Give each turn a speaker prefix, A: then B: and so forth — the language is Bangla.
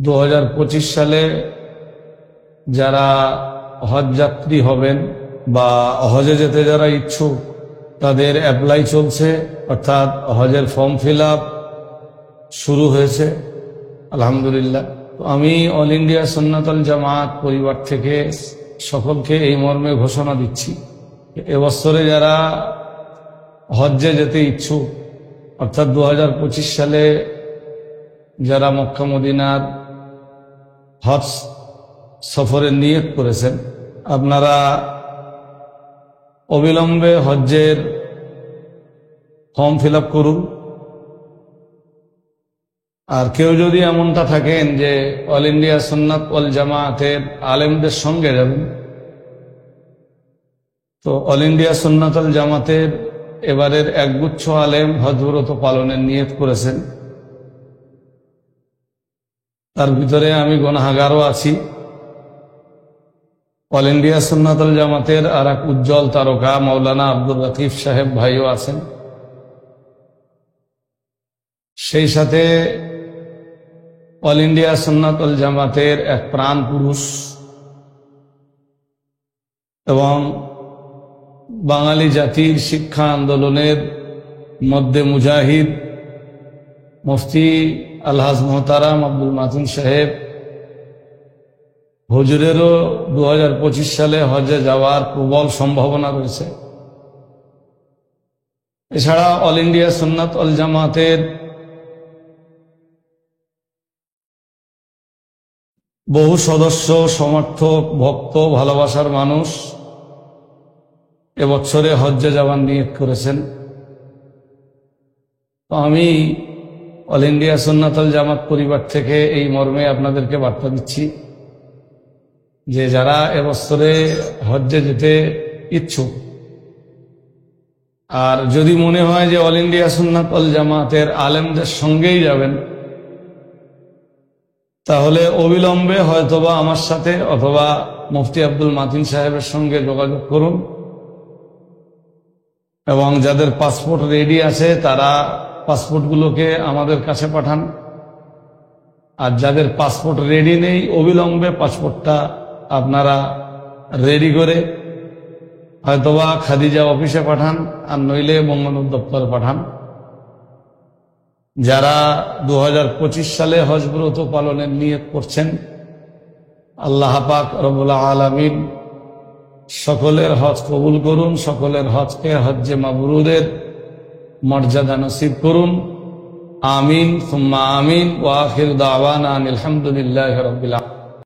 A: 2025 সালে যারা হজ যাত্রী হবেন বা হজে যেতে যারা ইচ্ছুক তাদের অ্যাপ্লাই চলছে, অর্থাৎ হজের ফর্ম ফিল আপ শুরু হয়েছে আলহামদুলিল্লাহ। তো আমি অল ইন্ডিয়া সুন্নাতুল জামাত পরিবার থেকে সকলকে এই মর্মে ঘোষণা দিচ্ছি, এবছরে যারা হজ্জে যেতে ইচ্ছুক অর্থাৎ 2025 সালে যারা মক্কা মদিনার হজ সফরের নিয়ত করেছেন, আপনারা অবিলম্বে হজ্জের ফর্ম ফিল আপ করুন। আর কেউ যদি এমনটা থাকেন যে অল ইন্ডিয়া সুন্নাত ওয়াল জামাতের আলেমদের সঙ্গে যাবেন, তো অল ইন্ডিয়া সুন্নাত ওয়াল জামাতের এবারের একগুচ্ছ আলেম হজব্রত পালনের নিয়ত করেছেন। তার ভিতরে আমি গুনাহগারও আছি। অল ইন্ডিয়া সুন্নাত ওয়াল জামাতের আর এক উজ্জ্বল তারকা মাওলানা আব্দুর রকিব সাহেব ভাইও আছেন। সেই সাথে অল ইন্ডিয়া সুন্নাত ওয়াল জামাতের এক প্রাণ পুরুষ এবং বাঙালি জাতির শিক্ষা আন্দোলনের মধ্যে মুজাহিদ মুফতি আলহাজ মোহতারাম আব্দুল মাতিন সাহেব হুজুরেরও 2025 সালে হজে যাওয়ার প্রবল সম্ভাবনা রয়েছে। এছাড়া অল ইন্ডিয়া সুন্নাত ওয়াল জামাতের বহু সদস্য, সমর্থক, ভক্ত, ভালোবাসার মানুষ এবছরে হজ্জে যাওয়ার নিয়ত করেছেন। তো আমি অল ইন্ডিয়া সুন্নাত ওয়াল জামাত পরিবার থেকে এই মর্মে আপনাদেরকে বার্তা দিচ্ছি যে যারা এবছরে হজ্জে যেতে ইচ্ছুক, আর যদি মনে হয় যে অল ইন্ডিয়া সুন্নাত ওয়াল জামাতের আলেমদের সঙ্গেই যাবেন, তাহলে অবিলম্বে হয়তোবা আমার সাথে অথবা মুফতি আব্দুল মাতিন সাহেবের সঙ্গে যোগাযোগ করুন এবং যাদের পাসপোর্ট রেডি আছে তারা পাসপোর্টগুলোকে আমাদের কাছে পাঠান। আর যাদের পাসপোর্ট রেডি নেই, অবিলম্বে পাসপোর্টটা আপনারা রেডি করে হয়তোবা খাদিজা অফিসে পাঠান, আর নইলে বঙ্গবন্ধু দপ্তরে পাঠান। যারা 2025 সালে হজব্রত পালনের নিয়ত করছেন, আল্লাহ পাক রব্বুল আলামিন সকলের হজ কবুল করুন, সকলের হজকে হজ্জে মাবরুরের মর্যাদা নসিব করুন। আমিন সুম্মা আমিন। ওয়া আখিরু দাওয়ানা আনিল হামদুলিল্লাহি রাব্বিল আলামিন।